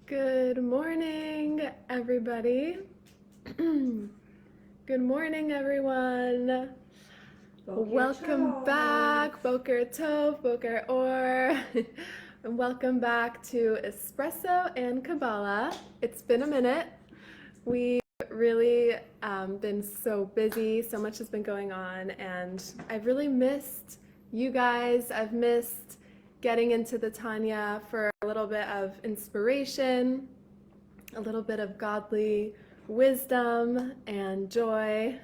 Good morning, everybody. Good morning, everyone. Welcome back, Boker Tov, Boker Or. And welcome back to Espresso and Kabbalah. It's been a minute. We've really been so busy. So much has been going on, and I've really missed you guys. I've missed getting into the Tanya for a little bit of inspiration, a little bit of godly wisdom and joy,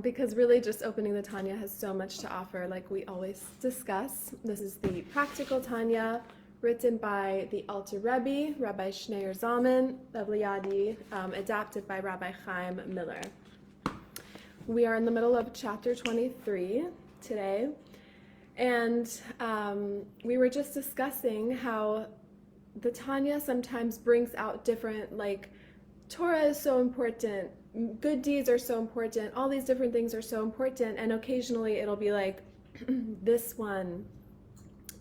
because really just opening the Tanya has so much to offer, like we always discuss. This is the Practical Tanya, written by the Alter Rebbe, Rabbi Schneur Zalman of Liadi, adapted by Rabbi Chaim Miller. We are in the middle of chapter 23 today. And we were just discussing how the Tanya sometimes brings out different, like, Torah is so important, good deeds are so important, all these different things are so important, and occasionally it'll be like, this one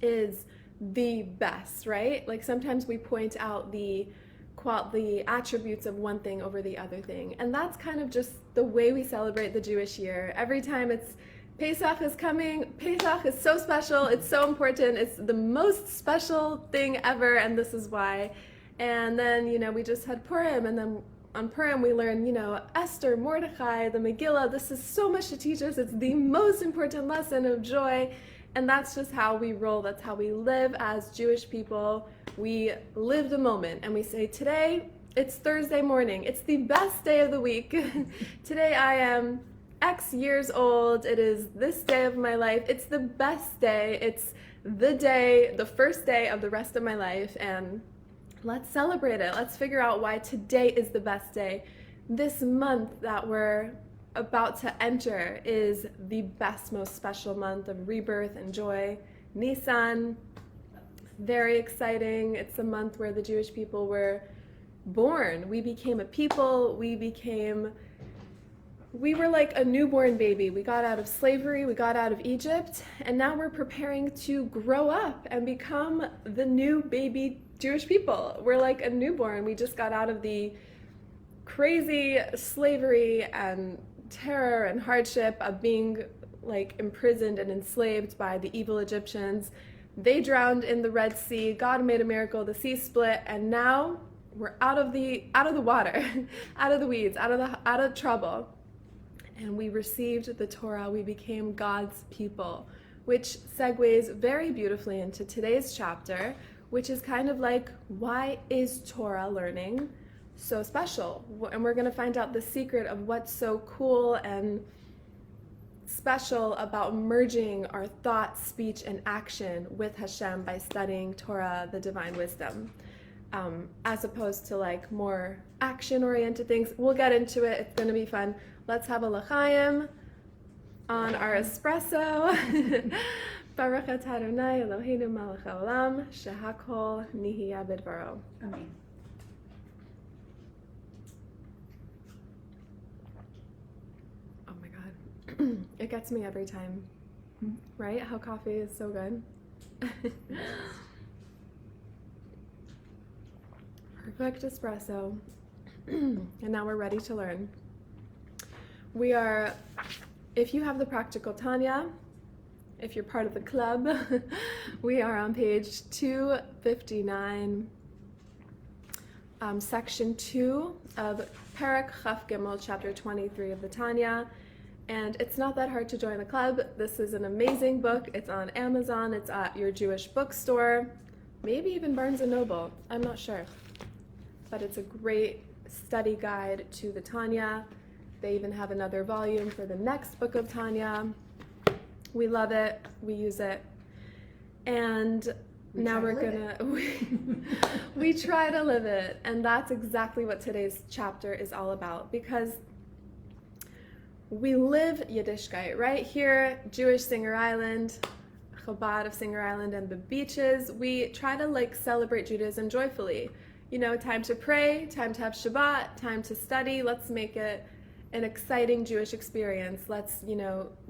is the best, right? Like sometimes we point out the attributes of one thing over the other thing, and that's kind of just the way we celebrate the Jewish year. Every time Pesach is coming. Pesach is so special. It's so important. It's the most special thing ever, and this is why. And then, we just had Purim, and then on Purim we learn, Esther, Mordechai, the Megillah. This is so much to teach us. It's the most important lesson of joy, and that's just how we roll. That's how we live as Jewish people. We live the moment, and we say, today, it's Thursday morning. It's the best day of the week. Today I am X years old. It is this day of my life. It's the best day. It's the first day of the rest of my life, and let's celebrate it. Let's figure out why today is the best day. This month that we're about to enter is the best, most special month of rebirth and joy. Nisan, very exciting. It's a month where the Jewish people were born. We became a people. We were like a newborn baby. We got out of slavery, we got out of Egypt, and now we're preparing to grow up and become the new baby Jewish people. We're like a newborn. We just got out of the crazy slavery and terror and hardship of being like imprisoned and enslaved by the evil Egyptians. They drowned in the Red Sea. God made a miracle. The sea split, and now we're out of the water, out of the weeds, out of trouble. And we received the Torah. We became God's people, which segues very beautifully into today's chapter, which is kind of like, why is Torah learning so special? And we're going to find out the secret of what's so cool and special about merging our thought, speech, and action with Hashem by studying Torah, the divine wisdom, as opposed to like more action-oriented things. We'll get into it. It's going to be fun. Let's have a l'chaim on our espresso. Baruch atah Adonai Eloheinu melech haolam shehakol nihiyah b'dvaro. Amen. Oh my God. It gets me every time. Right? How coffee is so good. Perfect espresso. And now we're ready to learn. If you have the Practical Tanya, if you're part of the club, we are on page 259, section 2 of Perek Chaf Gimel, chapter 23 of the Tanya. And it's not that hard to join the club. This is an amazing book. It's on Amazon. It's at your Jewish bookstore, maybe even Barnes & Noble. I'm not sure. But it's a great study guide to the Tanya. They even have another volume for the next book of Tanya. We love it. We use it. And now we're gonna, we try to live it. And that's exactly what today's chapter is all about. Because we live Yiddishkeit, right? Here, Jewish Singer Island, Chabad of Singer Island and the beaches, we try to like celebrate Judaism joyfully. Time to pray, time to have Shabbat, time to study. Let's make it an exciting Jewish experience. Let's,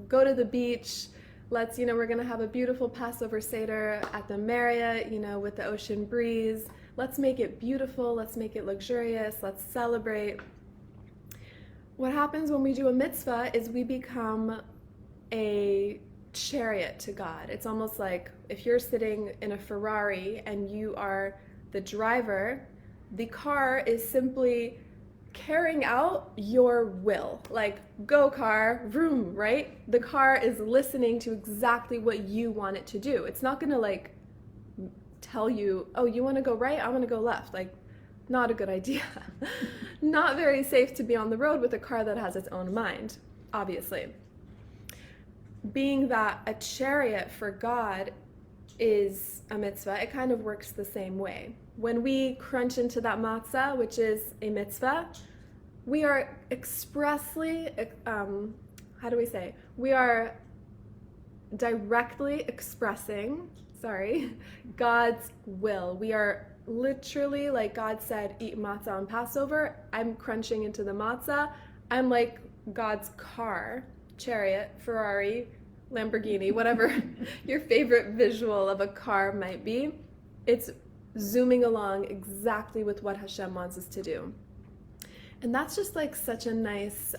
go to the beach. We're going to have a beautiful Passover Seder at the Marriott, with the ocean breeze. let's make it beautiful, let's make it luxurious, let's celebrate. What happens when we do a mitzvah is we become a chariot to God. It's almost like if you're sitting in a Ferrari and you are the driver, the car is simply carrying out your will. Like, go car, vroom, right? The car is listening to exactly what you want it to do. It's not gonna like tell you, oh, you wanna go right, I wanna go left. Like, not a good idea. Not very safe to be on the road with a car that has its own mind, obviously. Being that a chariot for God is a mitzvah, it kind of works the same way. When we crunch into that matzah, which is a mitzvah, we are expressly, we are directly expressing, God's will. We are literally, like God said, eat matzah on Passover. I'm crunching into the matzah. I'm like God's car, chariot, Ferrari, Lamborghini, whatever your favorite visual of a car might be. It's zooming along exactly with what Hashem wants us to do. And that's just like such a nice,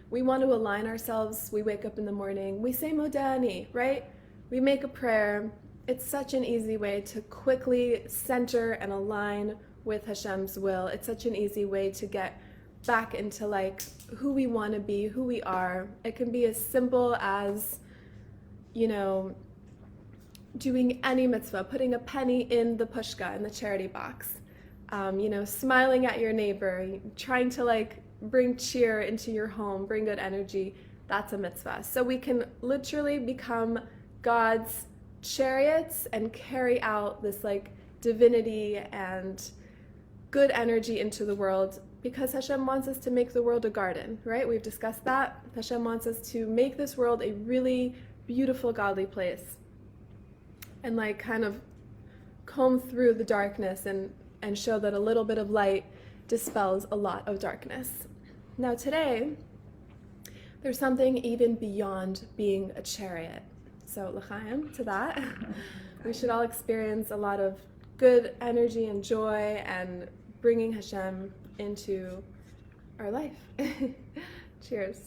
we want to align ourselves. We wake up in the morning, we say Modani, right? We make a prayer. It's such an easy way to quickly center and align with Hashem's will. It's such an easy way to get back into like who we want to be, who we are. It can be as simple as, doing any mitzvah, putting a penny in the pushka, in the charity box, smiling at your neighbor, trying to like bring cheer into your home, bring good energy. That's a mitzvah. So we can literally become God's chariots and carry out this like divinity and good energy into the world, because Hashem wants us to make the world a garden, right? We've discussed that. Hashem wants us to make this world a really beautiful, godly place, and like kind of comb through the darkness and show that a little bit of light dispels a lot of darkness. Now today, there's something even beyond being a chariot. So l'chaim to that. We should all experience a lot of good energy and joy and bringing Hashem into our life. Cheers.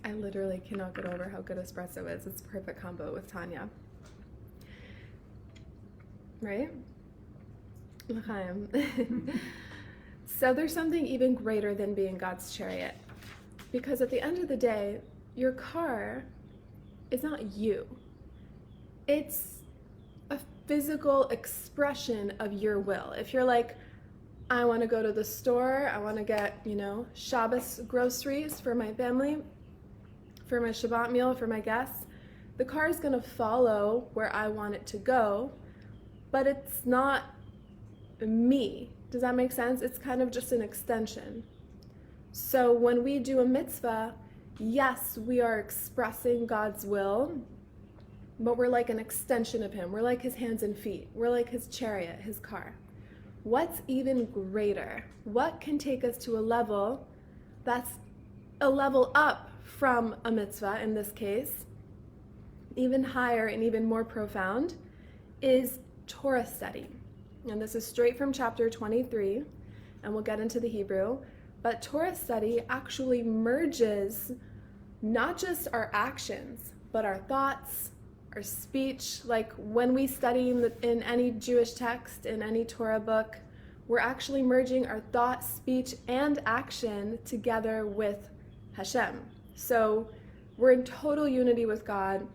I literally cannot get over how good espresso is. It's a perfect combo with Tanya. Right? L'chaim. So there's something even greater than being God's chariot. Because at the end of the day, your car is not you. It's a physical expression of your will. If you're like, I want to go to the store, I want to get, Shabbos groceries for my family, for my Shabbat meal, for my guests, the car is going to follow where I want it to go, but it's not me. Does that make sense? It's kind of just an extension. So when we do a mitzvah, yes, we are expressing God's will, but we're like an extension of Him. We're like His hands and feet. We're like His chariot, His car. What's even greater? What can take us to a level that's a level up from a mitzvah, in this case, even higher and even more profound, is Torah study. And this is straight from chapter 23, and we'll get into the Hebrew. But Torah study actually merges not just our actions, but our thoughts, our speech. Like when we study in any Jewish text, in any Torah book, we're actually merging our thought, speech, and action together with Hashem. So we're in total unity with God.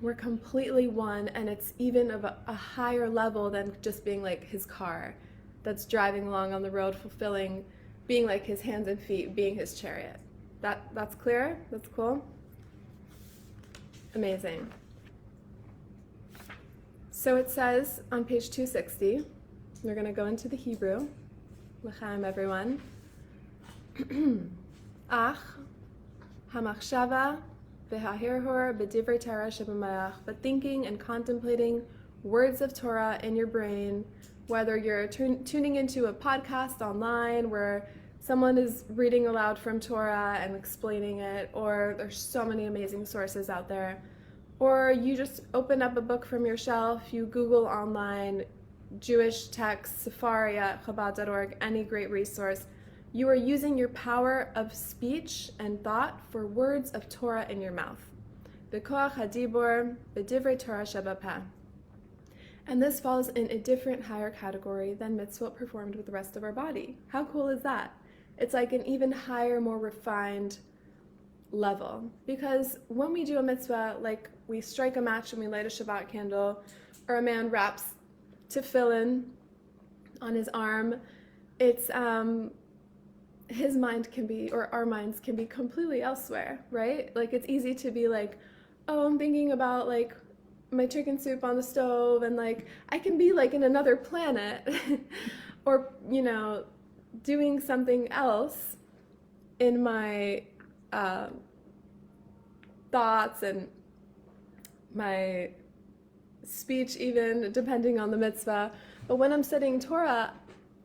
We're completely one, and it's even of a higher level than just being like His car that's driving along on the road, being like His hands and feet, being His chariot. That's clear? That's cool? Amazing. So it says on page 260, we're going to go into the Hebrew. L'chaim, everyone. Ach, hamachshava v'hahirhor b'divrei Torah shebemayach. But thinking and contemplating words of Torah in your brain, whether you're tuning into a podcast online where someone is reading aloud from Torah and explaining it, or there's so many amazing sources out there, or you just open up a book from your shelf, you Google online Jewish text, Safari at Chabad.org, any great resource. You are using your power of speech and thought for words of Torah in your mouth. B'koach hadibur b'divrei Torah shebapeh. And this falls in a different, higher category than mitzvot performed with the rest of our body. How cool is that? It's like an even higher, more refined level. Because when we do a mitzvah, like we strike a match and we light a Shabbat candle, or a man wraps tefillin on his arm, it's his mind can be, or our minds can be completely elsewhere, right? Like it's easy to be like, oh, I'm thinking about like my chicken soup on the stove, and like I can be like in another planet or, you know, doing something else in my thoughts and my speech, even depending on the mitzvah. But when I'm studying Torah,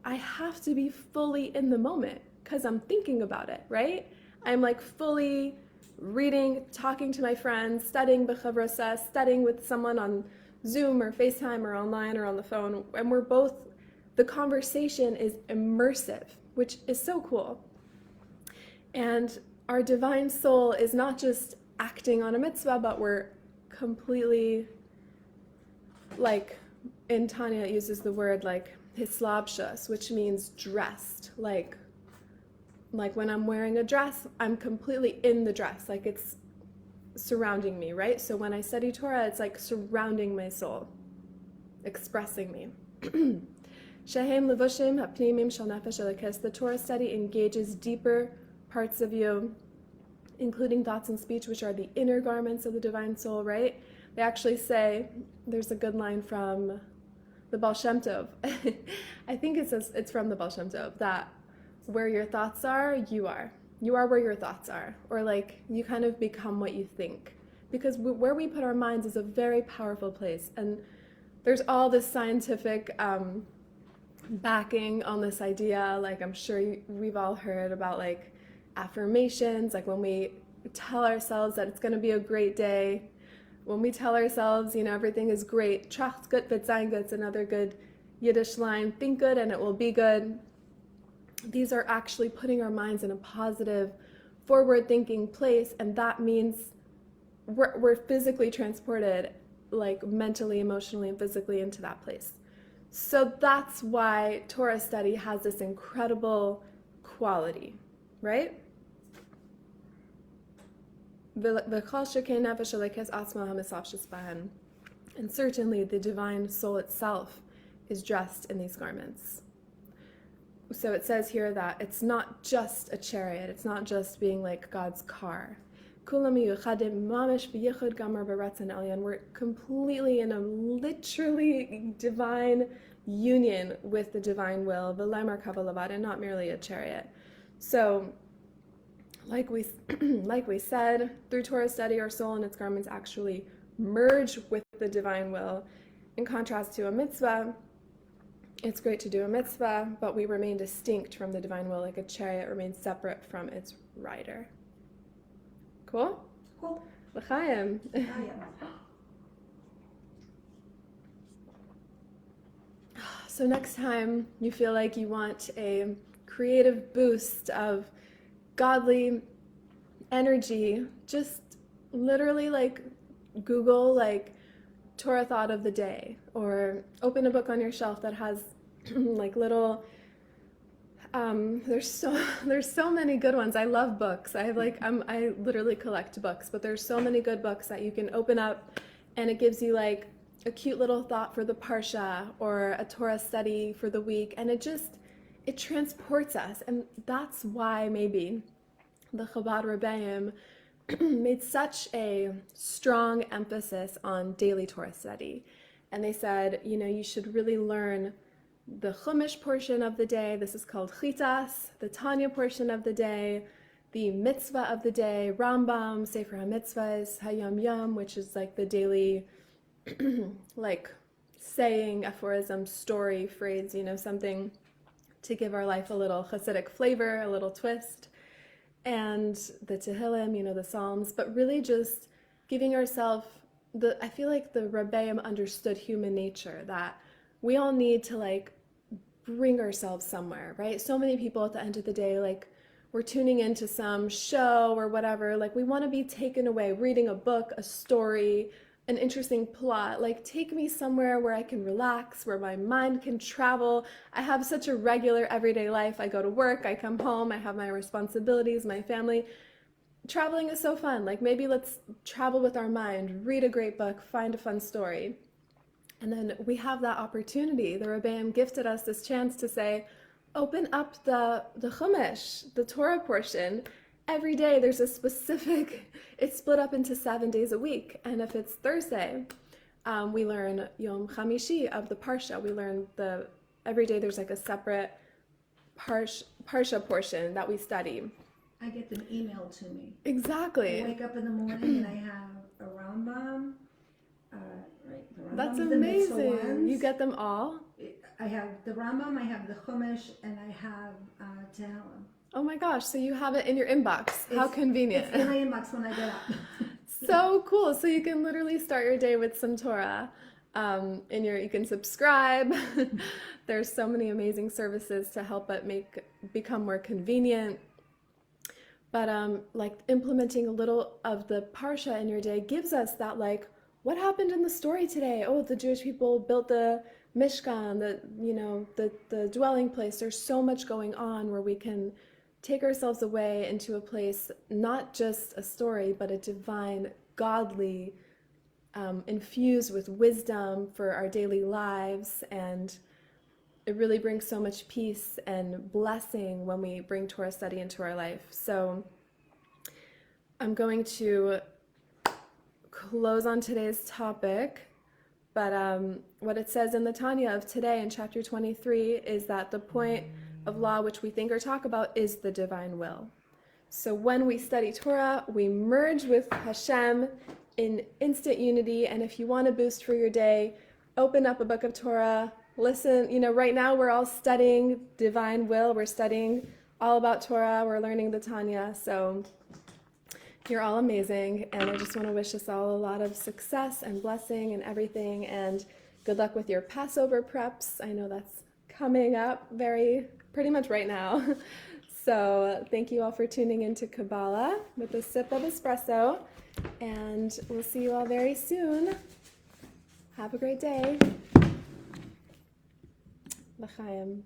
I have to be fully in the moment because I'm thinking about it, right? I'm like fully reading, talking to my friends, studying b'chavrasa, studying with someone on Zoom or FaceTime or online or on the phone, and we're both, the conversation is immersive, which is so cool. And our divine soul is not just acting on a mitzvah, but we're completely, like in Tanya it uses the word like hislabshus, which means dressed, like when I'm wearing a dress, I'm completely in the dress, like it's surrounding me, right? So when I study Torah, it's like surrounding my soul, expressing me. Shehem levushim hapnimim shel nefesh elokis. The Torah study engages deeper parts of you, including thoughts and speech, which are the inner garments of the divine soul, right? They actually say, there's a good line from the Baal Shem Tov. I think it says, it's from the Baal Shem Tov, that where your thoughts are, you are. You are where your thoughts are. Or like, you kind of become what you think. Because where we put our minds is a very powerful place. And there's all this scientific backing on this idea. Like, I'm sure we've all heard about like affirmations, like when we tell ourselves that it's going to be a great day, when we tell ourselves, you know, everything is great, tracht gut wird sein gut, it's another good Yiddish line, think good and it will be good. These are actually putting our minds in a positive, forward-thinking place, and that means we're physically transported, like mentally, emotionally, and physically into that place. So that's why Torah study has this incredible quality, right? And certainly the divine soul itself is dressed in these garments. So it says here that it's not just a chariot, it's not just being like God's car. We're completely in a literally divine union with the divine will, and not merely a chariot. So like we said, through Torah study, our soul and its garments actually merge with the divine will. In contrast to a mitzvah, it's great to do a mitzvah, but we remain distinct from the divine will, like a chariot remains separate from its rider. Cool? Cool. L'chaim. So next time you feel like you want a creative boost of godly energy, just literally like Google like Torah thought of the day, or open a book on your shelf that has like little there's so many good ones. I love books. I literally collect books, but there's so many good books that you can open up, and it gives you like a cute little thought for the parsha or a Torah study for the week, and it transports us. And that's why maybe the Chabad Rebbeim made such a strong emphasis on daily Torah study. And they said, you know, you should really learn the Chumash portion of the day. This is called Chitas, the Tanya portion of the day, the mitzvah of the day, Rambam, Sefer HaMitzvahs, Hayom Yom, which is like the daily like saying, aphorism, story, phrase, you know, something to give our life a little Hasidic flavor, a little twist, and the Tehillim, the Psalms, but really just giving ourselves I feel like the Rebbeim understood human nature, that we all need to like bring ourselves somewhere, right? So many people at the end of the day, like we're tuning into some show or whatever, like we want to be taken away, reading a book, a story, an interesting plot, like take me somewhere where I can relax, where my mind can travel. I have such a regular everyday life. I go to work, I come home, I have my responsibilities, my family. Traveling is so fun. Like maybe let's travel with our mind, read a great book, find a fun story. And then we have that opportunity. The Rebbeim gifted us this chance to say, open up the Chumash, the Torah portion. Every day there's a specific, it's split up into 7 days a week. And if it's Thursday, we learn Yom Chamishi of the Parsha. We learn every day there's like a separate Parsha portion that we study. I get them emailed to me. Exactly. I wake up in the morning and I have a Rambam. The Rambam. That's the amazing. You get them all? I have the Rambam, I have the Chumash, and I have Tehillim. Oh my gosh, so you have it in your inbox. How convenient. It's in my inbox when I get up. So cool. So you can literally start your day with some Torah. You can subscribe. There's so many amazing services to help it become more convenient. But like implementing a little of the Parsha in your day gives us that like, what happened in the story today? Oh, the Jewish people built the Mishkan, the dwelling place. There's so much going on where we can take ourselves away into a place, not just a story, but a divine, godly, infused with wisdom for our daily lives. And it really brings so much peace and blessing when we bring Torah study into our life. So I'm going to close on today's topic, but what it says in the Tanya of today in chapter 23 is that the point of law which we think or talk about is the divine will. So when we study Torah, we merge with Hashem in instant unity, and if you want a boost for your day, open up a book of Torah, listen. Right now we're all studying divine will, we're studying all about Torah, we're learning the Tanya, so you're all amazing, and I just want to wish us all a lot of success and blessing and everything, and good luck with your Passover preps. I know that's coming up pretty much right now. So thank you all for tuning into Kabbalah with a sip of espresso, and we'll see you all very soon. Have a great day. L'chaim.